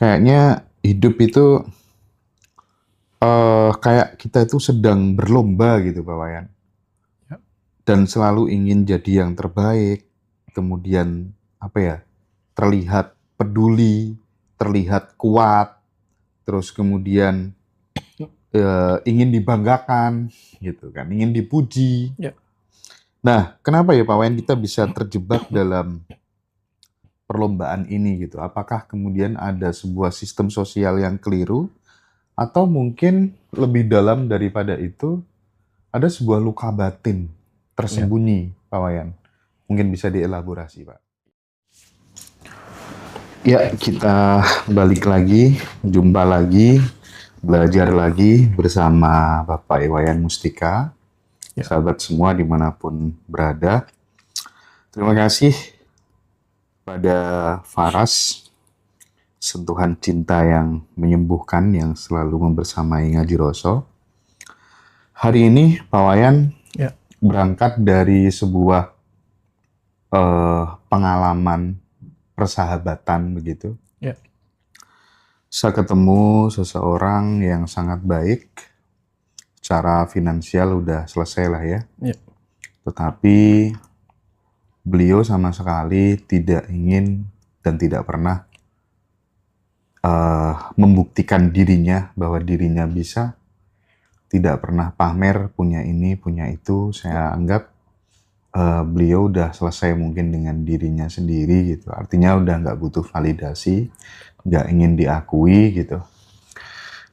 Kayaknya hidup itu, kayak kita itu sedang berlomba gitu, Pak Wayan, Ya, dan selalu ingin jadi yang terbaik, kemudian, apa ya, terlihat peduli, terlihat kuat, terus kemudian, ingin dibanggakan, gitu kan, ingin dipuji. ya. Nah, kenapa ya, Pak Wayan, kita bisa terjebak dalam perlombaan ini gitu? Apakah kemudian ada sebuah sistem sosial yang keliru, atau mungkin lebih dalam daripada itu, ada sebuah luka batin Ya. tersembunyi, Pak Wayan? Mungkin bisa dielaborasi, Pak. Ya, kita balik lagi, jumpa lagi, belajar lagi bersama Bapak Iwayan Mustika, Ya. sahabat semua dimanapun berada. Terima kasih pada Faras, sentuhan cinta yang menyembuhkan yang selalu membersamai Ngaji Roso. Hari ini Pak Wayan Ya. berangkat dari sebuah pengalaman persahabatan begitu. Ya. Saya ketemu seseorang yang sangat baik, secara finansial udah selesai lah ya. Ya. Tetapi beliau sama sekali tidak ingin dan tidak pernah membuktikan dirinya bahwa dirinya bisa. Tidak pernah pamer punya ini, punya itu. Saya anggap beliau udah selesai mungkin dengan dirinya sendiri gitu. Artinya udah nggak butuh validasi, nggak ingin diakui gitu.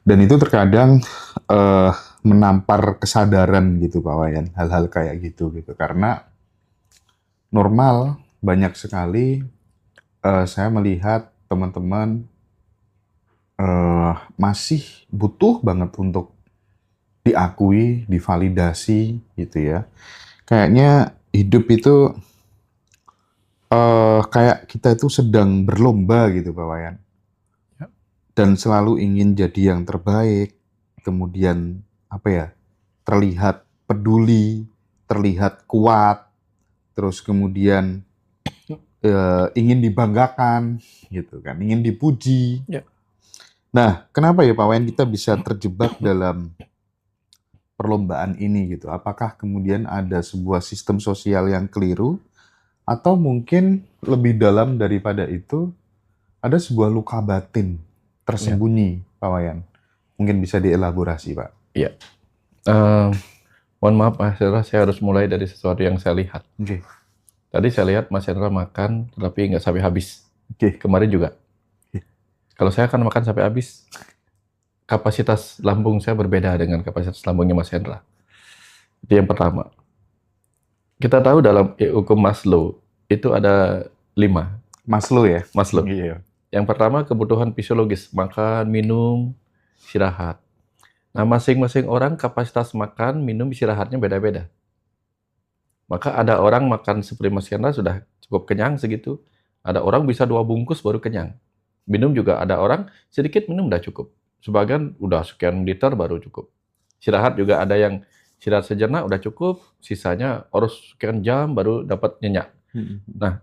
Dan itu terkadang menampar kesadaran gitu Pak Wayan, hal-hal kayak gitu. Karena normal banyak sekali saya melihat teman-teman masih butuh banget untuk diakui, divalidasi gitu ya. Kayaknya hidup itu kayak kita itu sedang berlomba gitu Pak Wayan. Ya. Dan selalu ingin jadi yang terbaik, kemudian apa ya, terlihat peduli, terlihat kuat, terus kemudian ingin dibanggakan gitu kan, ingin dipuji. Ya. Nah, kenapa ya Pak Wayan kita bisa terjebak dalam perlombaan ini gitu? Apakah kemudian ada sebuah sistem sosial yang keliru, atau mungkin lebih dalam daripada itu, ada sebuah luka batin Ya. tersembunyi, Pak Wayan? Mungkin bisa dielaborasi, Pak. Ya. Mohon maaf Mas Hendra, saya harus mulai dari sesuatu yang saya lihat. Oke. Tadi saya lihat Mas Hendra makan, tapi nggak sampai habis. Oke. Kemarin juga. Kalau saya akan makan sampai habis, kapasitas lambung saya berbeda dengan kapasitas lambungnya Mas Hendra. Itu yang pertama. Kita tahu dalam hukum Maslow, itu ada 5. Maslow ya? Maslow. Iya. Yang pertama kebutuhan fisiologis, makan, minum, istirahat. Nah, masing-masing orang kapasitas makan, minum, istirahatnya beda-beda. Maka ada orang makan seperti Mas Hendra sudah cukup kenyang segitu. Ada orang bisa 2 bungkus baru kenyang. Minum juga ada orang sedikit minum udah cukup. Sebagian udah sekian liter baru cukup. Istirahat juga ada yang istirahat sejenak udah cukup, sisanya harus sekian jam baru dapat nyenyak. Nah,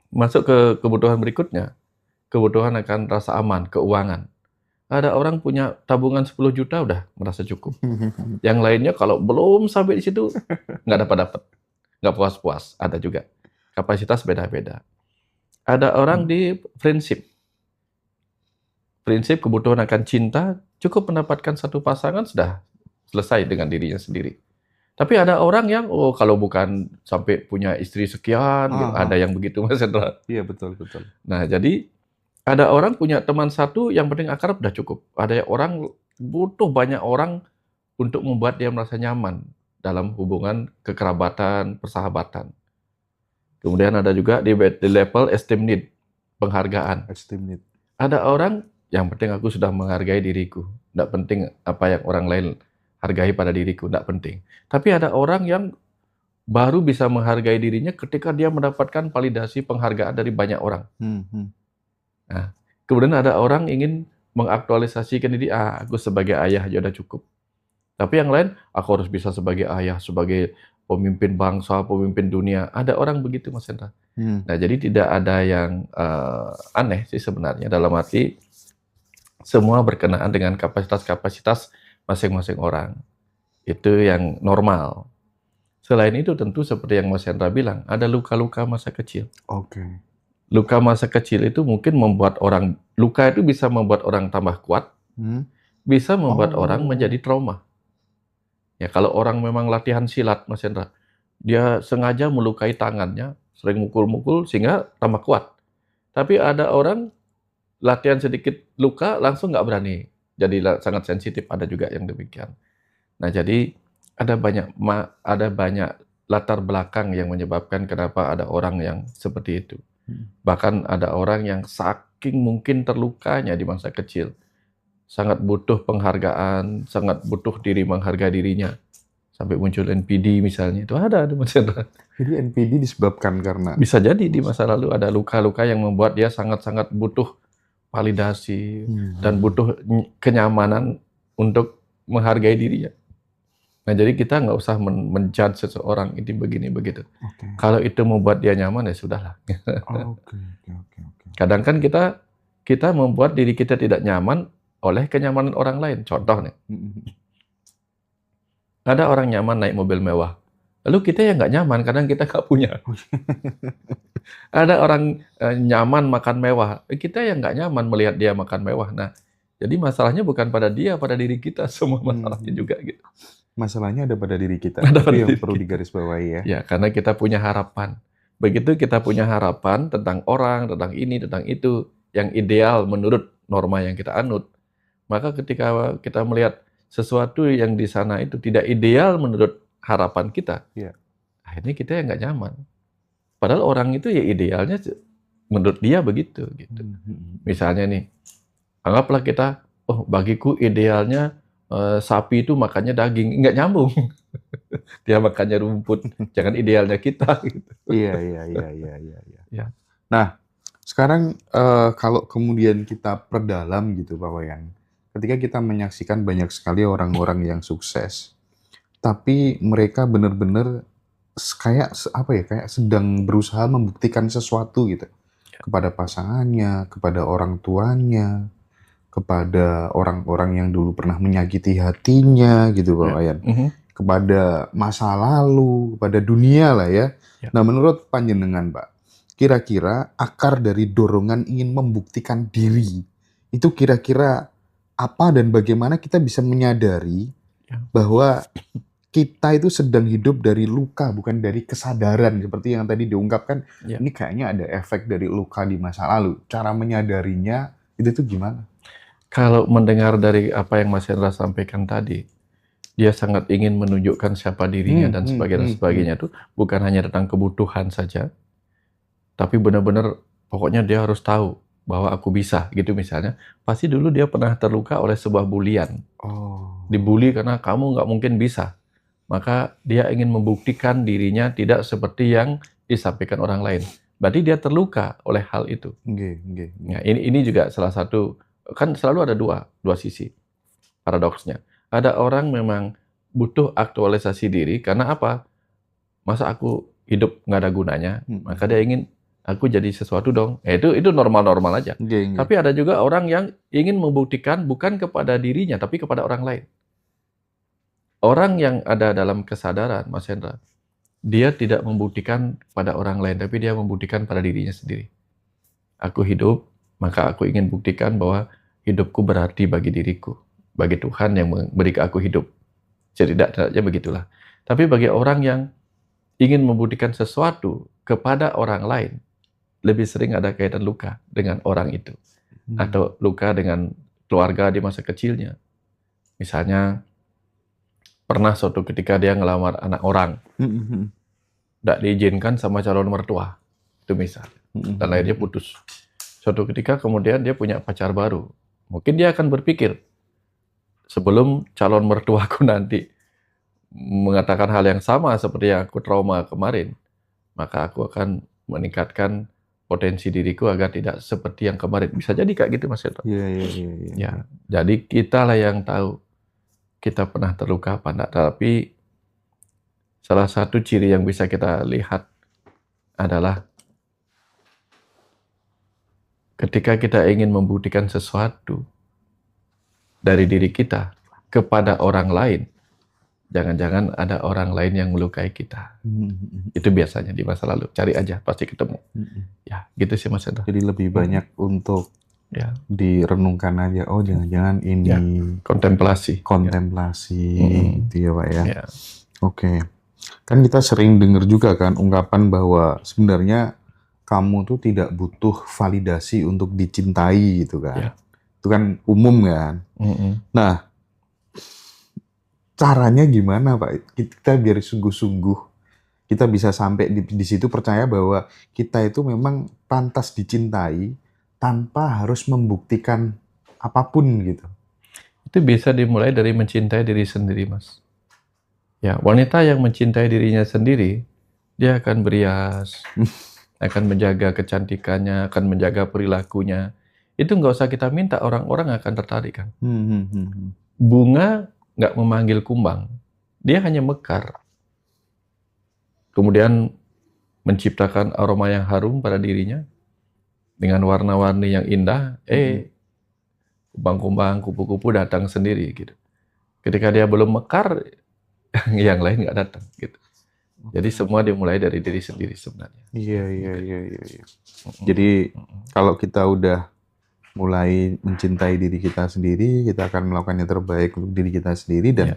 masuk ke kebutuhan berikutnya, kebutuhan akan rasa aman, keuangan. Ada orang punya tabungan 10 juta udah merasa cukup. Yang lainnya kalau belum sampai di situ nggak dapat, nggak puas-puas. Ada juga. Kapasitas beda-beda. Ada orang di prinsip kebutuhan akan cinta, cukup mendapatkan satu pasangan sudah selesai dengan dirinya sendiri. Tapi ada orang yang kalau bukan sampai punya istri sekian, ada yang begitu Mas Hendra. Iya, betul. Nah, jadi ada orang punya teman satu yang penting akrab udah cukup. Ada orang butuh banyak orang untuk membuat dia merasa nyaman dalam hubungan kekerabatan, persahabatan. Kemudian ada juga di level esteem need, penghargaan. Esteem need. Ada orang yang penting aku sudah menghargai diriku. Tidak penting apa yang orang lain hargai pada diriku, tidak penting. Tapi ada orang yang baru bisa menghargai dirinya ketika dia mendapatkan validasi penghargaan dari banyak orang. Nah, kemudian ada orang ingin mengaktualisasikan diri, aku sebagai ayah aja udah cukup. Tapi yang lain, aku harus bisa sebagai ayah, sebagai pemimpin bangsa, pemimpin dunia. Ada orang begitu Mas Hendra. Nah, jadi tidak ada yang aneh sih sebenarnya, dalam arti semua berkenaan dengan kapasitas-kapasitas masing-masing orang. Itu yang normal. Selain itu tentu seperti yang Mas Hendra bilang, ada luka-luka masa kecil. Oke. Luka masa kecil itu mungkin luka itu bisa membuat orang tambah kuat, bisa membuat orang menjadi trauma. Ya, kalau orang memang latihan silat, Mas Hendra, dia sengaja melukai tangannya, sering mukul-mukul sehingga tambah kuat. Tapi ada orang latihan sedikit luka langsung nggak berani, jadi sangat sensitif, ada juga yang demikian. Nah, jadi ada banyak latar belakang yang menyebabkan kenapa ada orang yang seperti itu. Bahkan ada orang yang saking mungkin terlukanya di masa kecil, sangat butuh penghargaan, sangat butuh menghargai dirinya. Sampai muncul NPD misalnya, itu ada Mas Hendra. Jadi NPD disebabkan karena Bisa jadi di masa lalu ada luka-luka yang membuat dia sangat-sangat butuh validasi dan butuh kenyamanan untuk menghargai dirinya. Nah, jadi kita nggak usah menjudge seseorang ini begini begitu. Kalau itu membuat dia nyaman, ya sudahlah. Oke. Kadang kan kita membuat diri kita tidak nyaman oleh kenyamanan orang lain. Contoh nih, ada orang nyaman naik mobil mewah, lalu kita yang nggak nyaman, kadang kita nggak punya. Ada orang nyaman makan mewah, kita yang nggak nyaman melihat dia makan mewah. Nah, jadi masalahnya bukan pada dia, pada diri kita semua masalahnya juga gitu. Masalahnya ada pada diri kita. Ada Itu pada yang diri perlu kita. digarisbawahi ya. Ya, karena kita punya harapan. Begitu kita punya harapan tentang orang, tentang ini, tentang itu, yang ideal menurut norma yang kita anut, maka ketika kita melihat sesuatu yang di sana itu tidak ideal menurut harapan kita, akhirnya kita yang nggak nyaman. Padahal orang itu ya idealnya menurut dia begitu. Gitu. Misalnya nih, anggaplah kita, bagiku idealnya sapi itu makannya daging, nggak nyambung. Dia makannya rumput, jangan idealnya kita. Gitu. Iya. Ya. Nah, sekarang kalau kemudian kita perdalam gitu Pak Wayan, ketika kita menyaksikan banyak sekali orang-orang yang sukses, tapi mereka benar-benar kayak sedang berusaha membuktikan sesuatu gitu kepada pasangannya, kepada orang tuanya, kepada orang-orang yang dulu pernah menyakiti hatinya gitu Pak Wayan, kepada masa lalu, kepada dunia lah ya. Nah, menurut panjenengan Pak, kira-kira akar dari dorongan ingin membuktikan diri itu kira-kira apa dan bagaimana kita bisa menyadari bahwa kita itu sedang hidup dari luka, bukan dari kesadaran seperti yang tadi diungkapkan. Ini kayaknya ada efek dari luka di masa lalu. Cara menyadarinya itu tuh gimana? Kalau mendengar dari apa yang Mas Hendra sampaikan tadi, dia sangat ingin menunjukkan siapa dirinya dan sebagainya itu bukan hanya tentang kebutuhan saja, tapi benar-benar pokoknya dia harus tahu bahwa aku bisa gitu misalnya. Pasti dulu dia pernah terluka oleh sebuah bulian. Dibully karena kamu nggak mungkin bisa. Maka dia ingin membuktikan dirinya tidak seperti yang disampaikan orang lain. Berarti dia terluka oleh hal itu. Ya, ini juga salah satu, kan selalu ada dua sisi paradoksnya. Ada orang memang butuh aktualisasi diri karena apa? Masa aku hidup nggak ada gunanya, maka dia ingin aku jadi sesuatu dong. Itu normal-normal aja. Tapi ada juga orang yang ingin membuktikan bukan kepada dirinya, tapi kepada orang lain. Orang yang ada dalam kesadaran, Mas Hendra, dia tidak membuktikan pada orang lain, tapi dia membuktikan pada dirinya sendiri. Aku hidup, maka aku ingin buktikan bahwa hidupku berarti bagi diriku, bagi Tuhan yang memberi aku hidup. Setidaknya begitulah. Tapi bagi orang yang ingin membuktikan sesuatu kepada orang lain, lebih sering ada kaitan luka dengan orang itu. Atau luka dengan keluarga di masa kecilnya. Misalnya, pernah suatu ketika dia ngelamar anak orang, tidak diizinkan sama calon mertua, itu misalnya, dan akhirnya putus. Suatu ketika kemudian dia punya pacar baru, mungkin dia akan berpikir, sebelum calon mertuaku nanti mengatakan hal yang sama seperti yang aku trauma kemarin, maka aku akan meningkatkan potensi diriku agar tidak seperti yang kemarin. Bisa jadi kayak gitu Mas Hendra. Ya, jadi kita lah yang tahu kita pernah terluka apa enggak, tapi salah satu ciri yang bisa kita lihat adalah ketika kita ingin membuktikan sesuatu dari diri kita kepada orang lain, jangan-jangan ada orang lain yang melukai kita. Itu biasanya di masa lalu. Cari aja, pasti ketemu. Ya, gitu sih Mas Hendra. Jadi lebih banyak untuk Ya, direnungkan aja. Oh, jangan-jangan ini Ya. kontemplasi. kontemplasi, gitu ya Pak ya. Ya. Oke. Kan kita sering dengar juga kan ungkapan bahwa sebenarnya kamu tuh tidak butuh validasi untuk dicintai gitu kan. Ya. Itu kan umum kan. Mm-mm. Nah, caranya gimana Pak? Kita biar sungguh-sungguh kita bisa sampai di situ percaya bahwa kita itu memang pantas dicintai tanpa harus membuktikan apapun gitu. Itu bisa dimulai dari mencintai diri sendiri, Mas. Ya, wanita yang mencintai dirinya sendiri, dia akan berias, akan menjaga kecantikannya, akan menjaga perilakunya. Itu nggak usah kita minta, orang-orang akan tertarik kan. Bunga nggak memanggil kumbang, dia hanya mekar. Kemudian menciptakan aroma yang harum pada dirinya, dengan warna-warni yang indah, kumbang-kumbang, kupu-kupu datang sendiri gitu. Ketika dia belum mekar, yang lain nggak datang gitu. Jadi semua dimulai dari diri sendiri sebenarnya. Iya. Jadi kalau kita udah mulai mencintai diri kita sendiri, kita akan melakukan yang terbaik untuk diri kita sendiri dan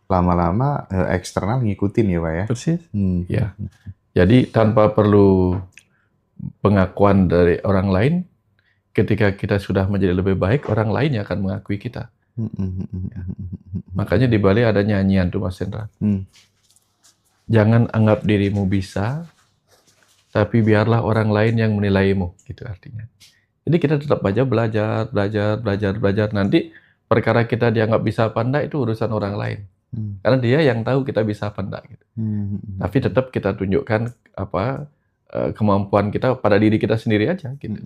lama-lama eksternal ngikutin ya Pak ya. Persis. Ya. Jadi tanpa perlu pengakuan dari orang lain, ketika kita sudah menjadi lebih baik, orang lain yang akan mengakui kita. Makanya di Bali ada nyanyian tuh Mas Hendra. Jangan anggap dirimu bisa, tapi biarlah orang lain yang menilaimu, gitu artinya. Jadi kita tetap aja belajar. Nanti perkara kita dianggap bisa apa enggak itu urusan orang lain. Karena dia yang tahu kita bisa apa enggak gitu. Tapi tetap kita tunjukkan kemampuan kita pada diri kita sendiri aja gitu.